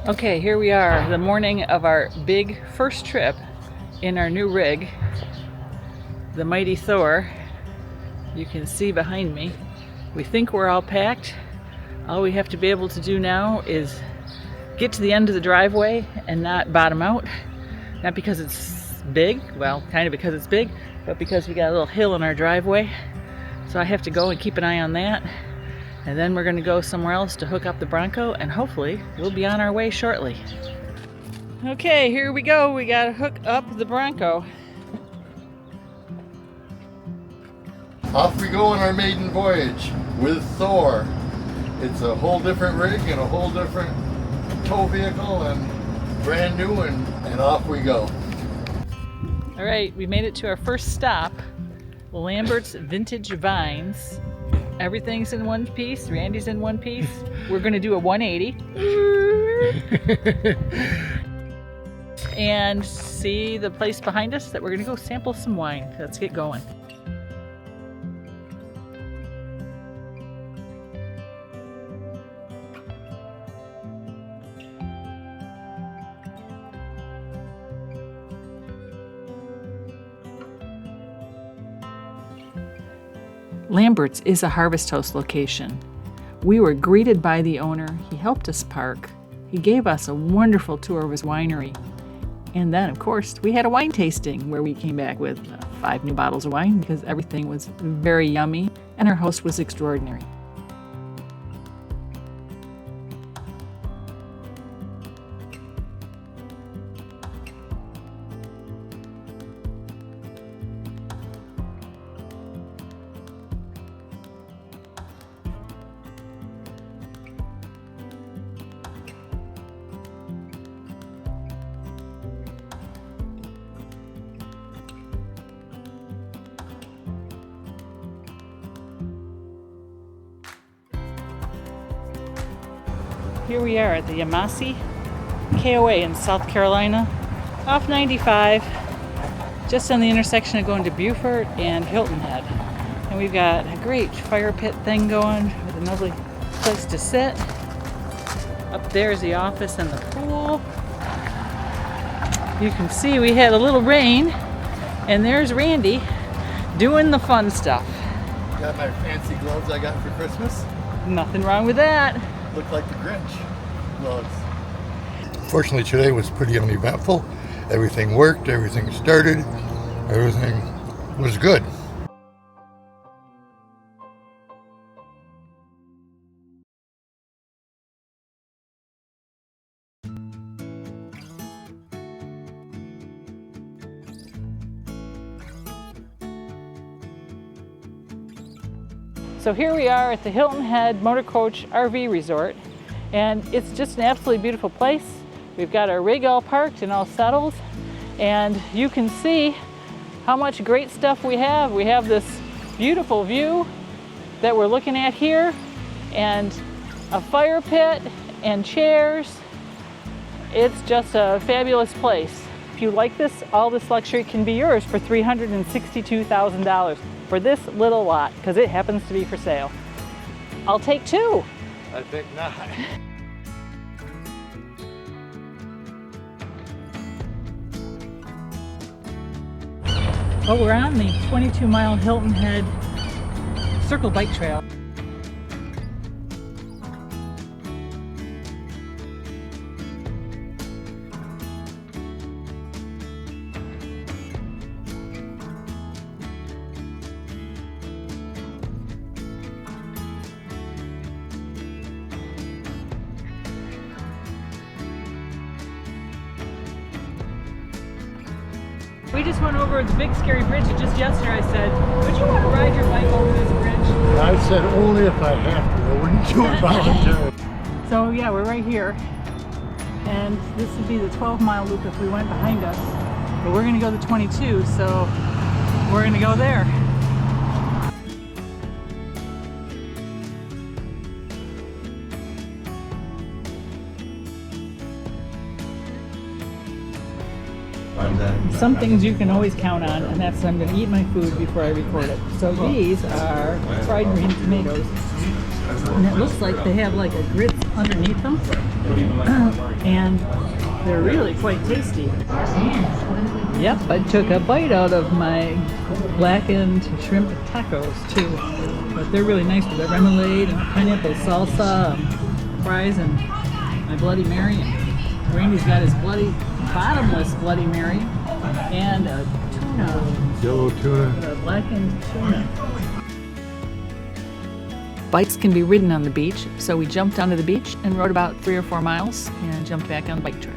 Okay, here we are, the morning of our big first trip in our new rig, the Mighty Thor. You can see behind me. We think we're all packed. All we have to be able to do now is get to the end of the driveway and not bottom out. Not because it's big, well, kind of because it's big, but because we got a little hill in our driveway. So I have to go and keep an eye on that. And then we're gonna go somewhere else to hook up the Bronco, and hopefully we'll be on our way shortly. Okay, here we go. We gotta hook up the Bronco. Off we go on our maiden voyage with Thor. It's a whole different rig and a whole different tow vehicle and brand new, and off we go. All right, we made it to our first stop, Lambert's Vintage Vines. Everything's in one piece. Randy's in one piece. We're gonna do a 180 and see the place behind us that we're gonna go sample some wine. Let's get going. Lambert's is a Harvest House location. We were greeted by the owner. He helped us park. He gave us a wonderful tour of his winery. And then, of course, we had a wine tasting where we came back with 5 new bottles of wine because everything was very yummy and our host was extraordinary. Here we are at the Yamasee KOA in South Carolina, off 95, just on the intersection of going to Beaufort and Hilton Head. And we've got a great fire pit thing going with a lovely place to sit. Up there is the office and the pool. You can see we had a little rain, and there's Randy doing the fun stuff. Got my fancy gloves I got for Christmas. Nothing wrong with that. Look like the Grinch gloves. Fortunately, today was pretty uneventful. Everything worked, everything started, everything was good. So here we are at the Hilton Head Motor Coach RV Resort, and it's just an absolutely beautiful place. We've got our rig all parked and all settled, and you can see how much great stuff we have. We have this beautiful view that we're looking at here, and a fire pit and chairs. It's just a fabulous place. If you like this, all this luxury can be yours for $362,000. For this little lot, because it happens to be for sale. I'll take 2. I think not. Well, we're on the 22-mile Hilton Head Circle Bike Trail. We just went over the big scary bridge, and just yesterday I said, would you want to ride your bike over this bridge? I said only if I have to. I wouldn't do it voluntarily. So yeah, we're right here. And this would be the 12-mile loop if we went behind us. But we're going to go the 22, so we're going to go there. some things you can always count on, and that's I'm going to eat my food before I record it. So these are fried green tomatoes, and it looks like they have like a grit underneath them, and they're really quite tasty. Yep, I took a bite out of my blackened shrimp tacos too, but they're really nice with the remoulade and pineapple salsa, and fries, and my Bloody Mary. And Randy's got his bottomless Bloody Mary and a tuna. Yellow tuna. A blackened tuna. Bikes can be ridden on the beach, so we jumped onto the beach and rode about 3 or 4 miles and jumped back on the bike trail.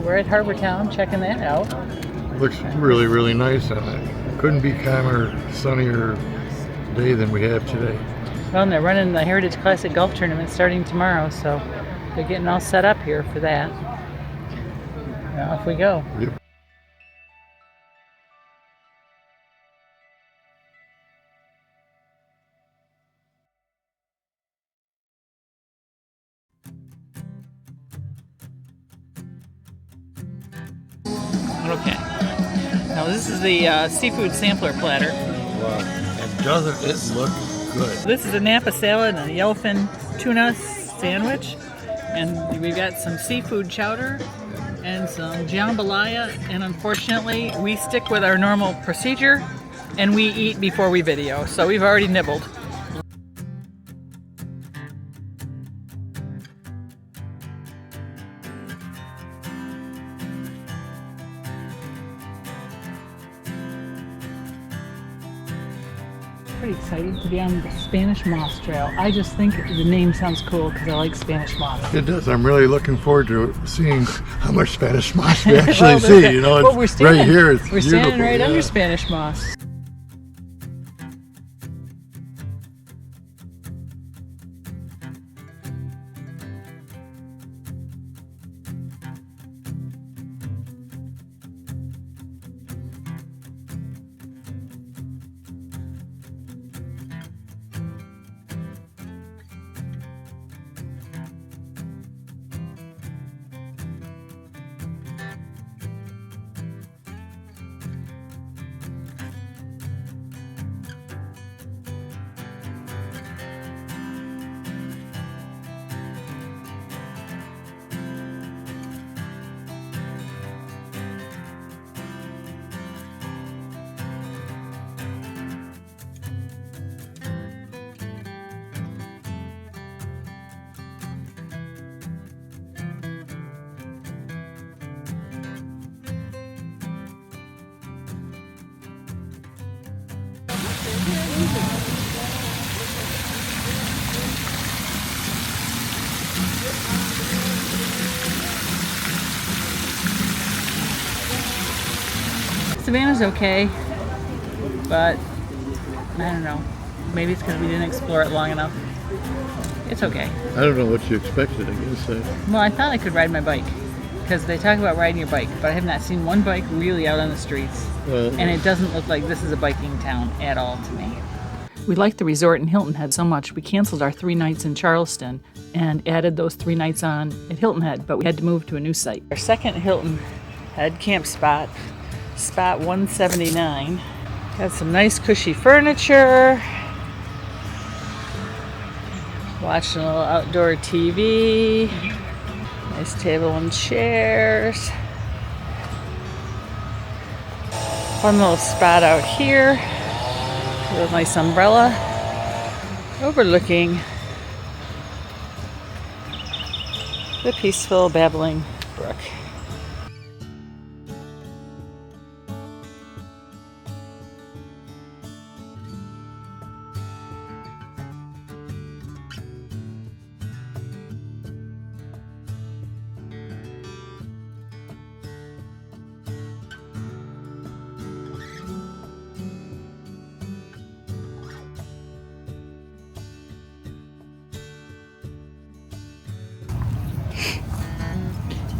We're at Harbour Town, checking that out. Looks really, really nice on it. Couldn't be calmer, sunnier day than we have today. Well, and they're running the Heritage Classic Golf Tournament starting tomorrow, so they're getting all set up here for that. Now off we go. Yep. Okay. Now this is the seafood sampler platter. Wow. And doesn't it look good? This is a Napa salad and a yellowfin tuna sandwich. And we've got some seafood chowder and some jambalaya. And unfortunately, we stick with our normal procedure and we eat before we video. So we've already nibbled. Pretty excited to be on the Spanish Moss Trail. I just think the name sounds cool because I like Spanish moss. It does. I'm really looking forward to seeing how much Spanish moss we actually see. You know, well, it's right here. It's we're beautiful. standing right under Spanish moss. Savannah's okay, but I don't know. Maybe it's because we didn't explore it long enough. It's okay. I don't know what you expected, I guess. Well, I thought I could ride my bike because they talk about riding your bike, but I have not seen one bike really out on the streets. And it doesn't look like this is a biking town at all to me. We liked the resort in Hilton Head so much, we canceled our 3 nights in Charleston and added those 3 nights on at Hilton Head, but we had to move to a new site. Our second Hilton Head camp spot, spot 179. Got some nice cushy furniture. Watching a little outdoor TV. Nice table and chairs. Fun little spot out here with a nice umbrella overlooking the peaceful babbling brook.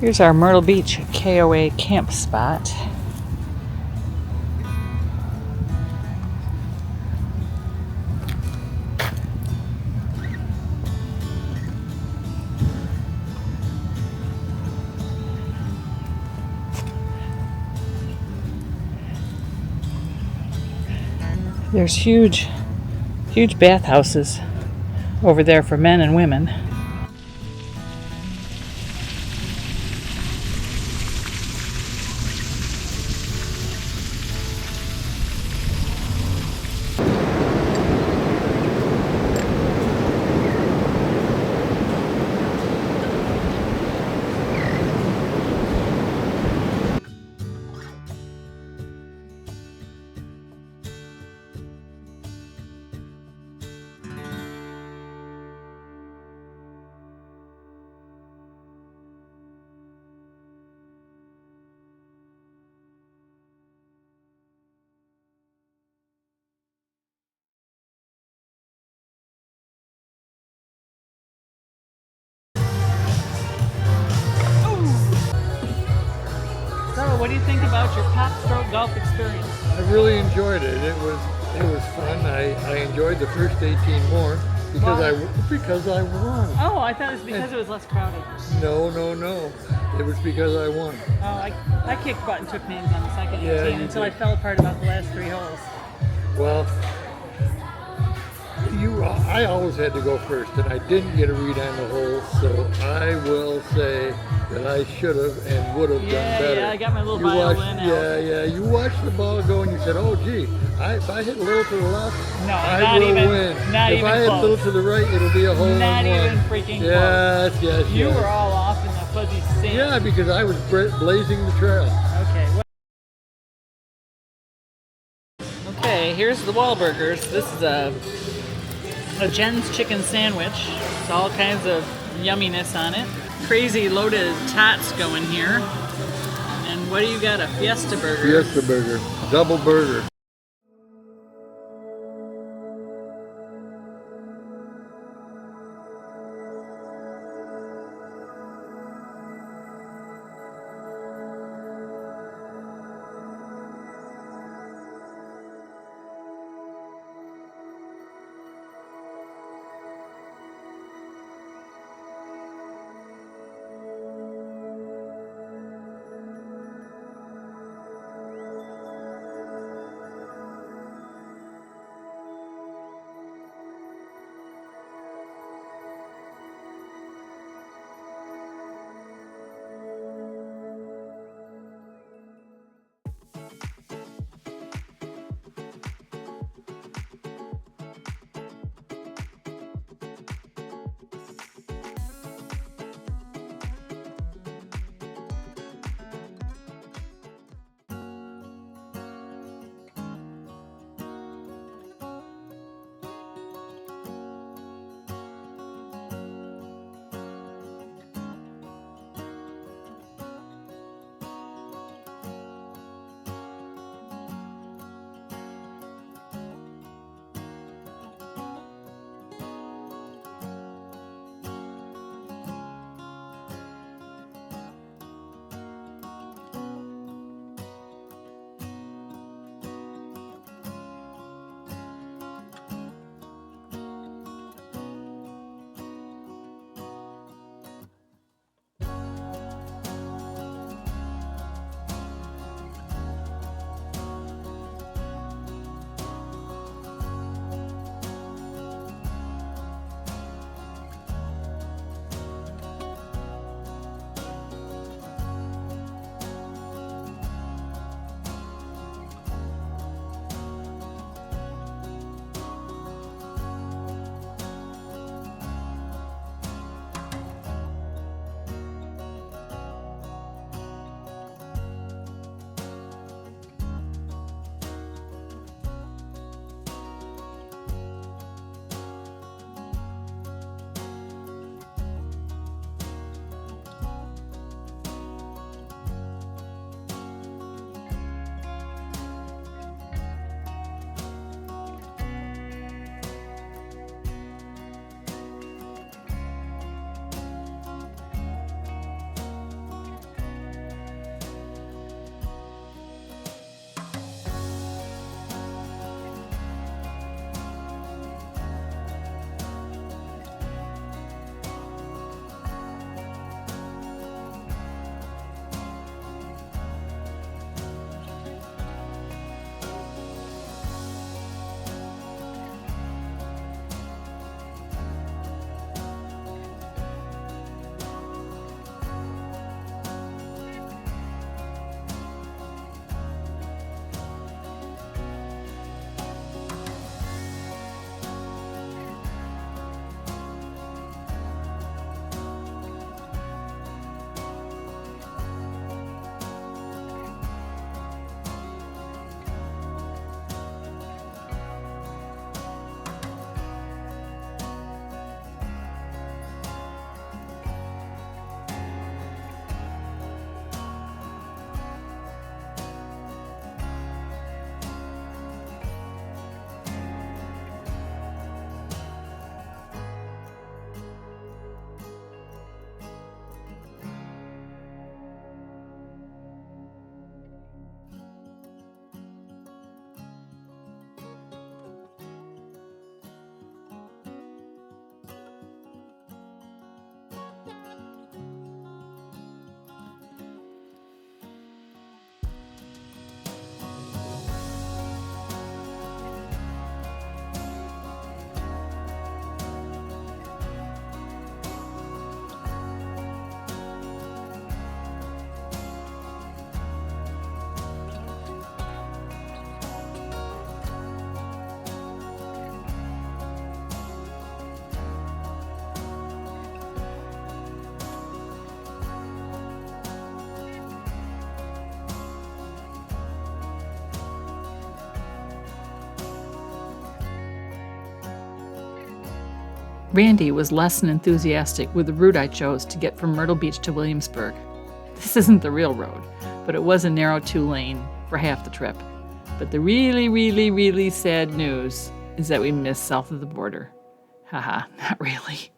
Here's our Myrtle Beach KOA camp spot. There's huge bathhouses over there for men and women. So, what do you think about your top stroke golf experience? I really enjoyed it. It was fun. I enjoyed the first 18 more because I won. Oh, I thought it was because it was less crowded. No. It was because I won. Oh, I kicked butt and took names on the second Yeah, 18 you until did. I fell apart about the last 3 holes. Well, I always had to go first, and I didn't get a read on the hole, so I will say that I should have and would have done better. Yeah, I got my little violin out. Yeah. You watched the ball go, and you said, "Oh, gee, if I hit a little to the left, No, I not will even- win. not if even I hit a close. little to the right, it'll be a hole in one." Not even freaking Yes. You were all off in the fuzzy sand. Yeah, because I was blazing the trail. Okay. Okay, here's the Wahlburgers. This is a Jen's chicken sandwich. It's all kinds of yumminess on it. Crazy loaded tots going here. And what do you got? A Fiesta burger. Fiesta burger, double burger. Randy was less than enthusiastic with the route I chose to get from Myrtle Beach to Williamsburg. This isn't the real road, but it was a narrow 2-lane for half the trip. But the really, really, really sad news is that we missed south of the border. Haha, not really.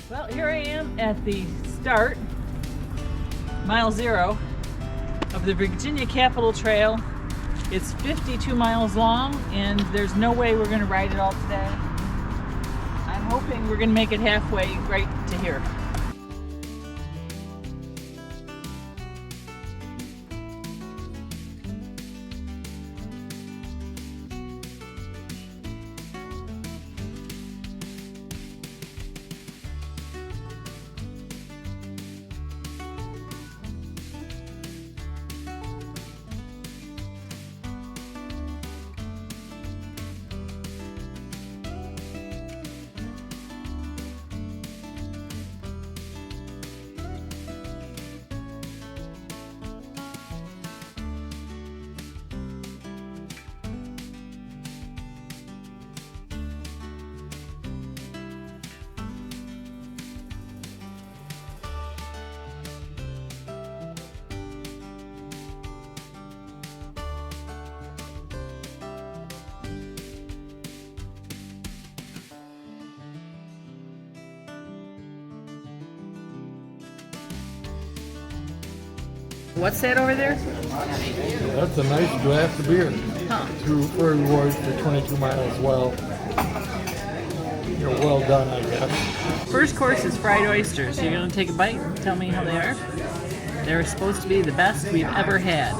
Well, here I am at the start, mile 0 of the Virginia Capitol Trail. It's 52 miles long, and there's no way we're going to ride it all today. I'm hoping we're going to make it halfway right to here. What's that over there? That's a nice draft of beer. Huh. For rewards for 22 miles. Well, you're well done, I guess. First course is fried oysters. You're going to take a bite and tell me how they are? They're supposed to be the best we've ever had.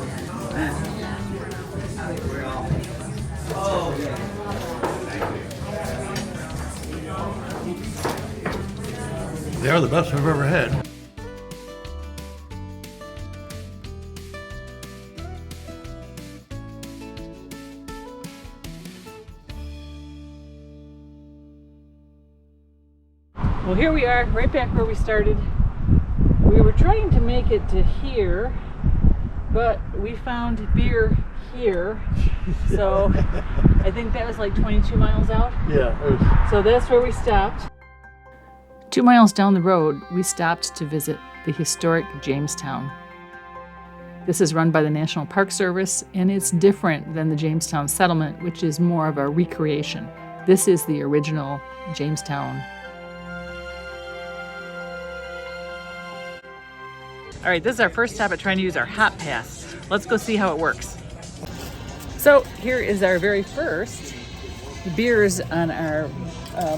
They are the best I've ever had. Well, here we are, right back where we started. We were trying to make it to here, but we found beer here. So I think that was like 22 miles out. Yeah. So that's where we stopped. 2 miles down the road, we stopped to visit the historic Jamestown. This is run by the National Park Service, and it's different than the Jamestown settlement, which is more of a recreation. This is the original Jamestown. All right, this is our first stop at trying to use our hot pass. Let's go see how it works. So here is our very first beers on our,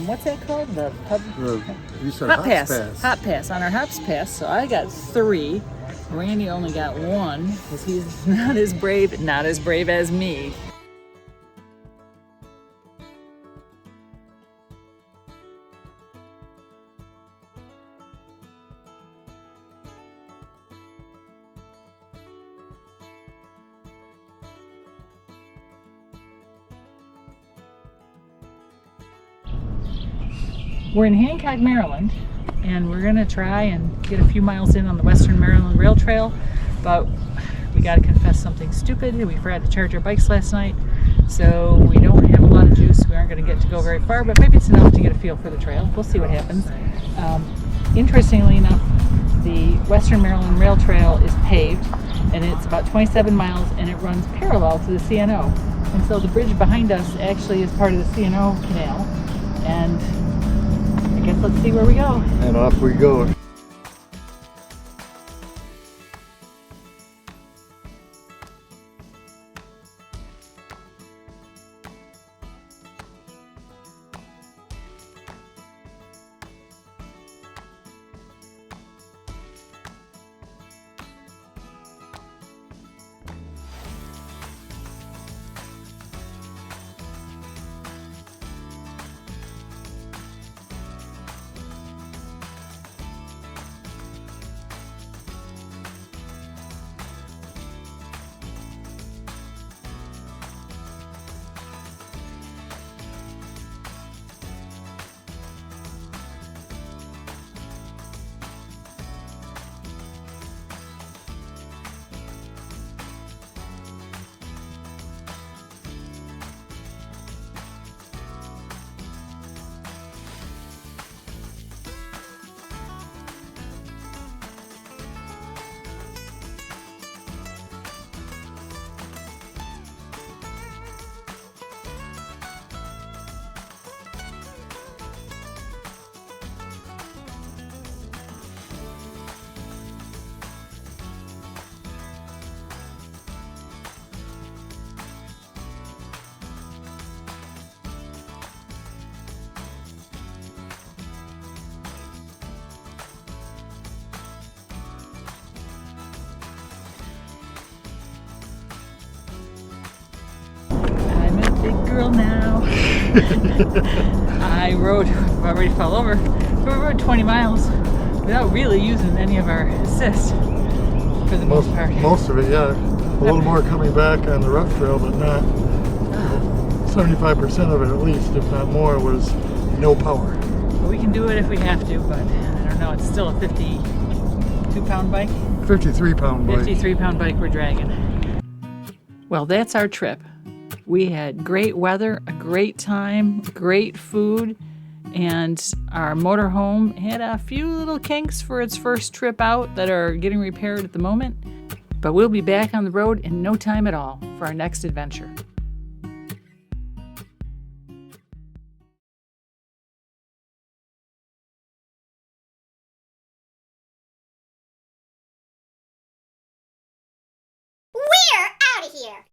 what's that called? The pub? You said Hot pass. Hot pass. On our hops pass. So I got 3. Randy only got 1 because he's not as brave as me. We're in Hancock, Maryland, and we're gonna try and get a few miles in on the Western Maryland Rail Trail, but we gotta confess something stupid. We forgot to charge our bikes last night, so we don't have a lot of juice. We aren't gonna get to go very far, but maybe it's enough to get a feel for the trail. We'll see what happens. Interestingly enough, the Western Maryland Rail Trail is paved, and it's about 27 miles, and it runs parallel to the C&O. And so the bridge behind us actually is part of the C&O canal, and I guess let's see where we go. And off we go. girl now. I already fell over. We rode 20 miles without really using any of our assist for the most part. Most of it, yeah. A little more coming back on the rough trail, but not 75% of it at least, if not more, was no power. Well, we can do it if we have to, but I don't know. It's still a 52-pound bike. 53-pound bike. 53-pound bike we're dragging. Well, that's our trip. We had great weather, a great time, great food, and our motorhome had a few little kinks for its first trip out that are getting repaired at the moment. But we'll be back on the road in no time at all for our next adventure. We're out of here!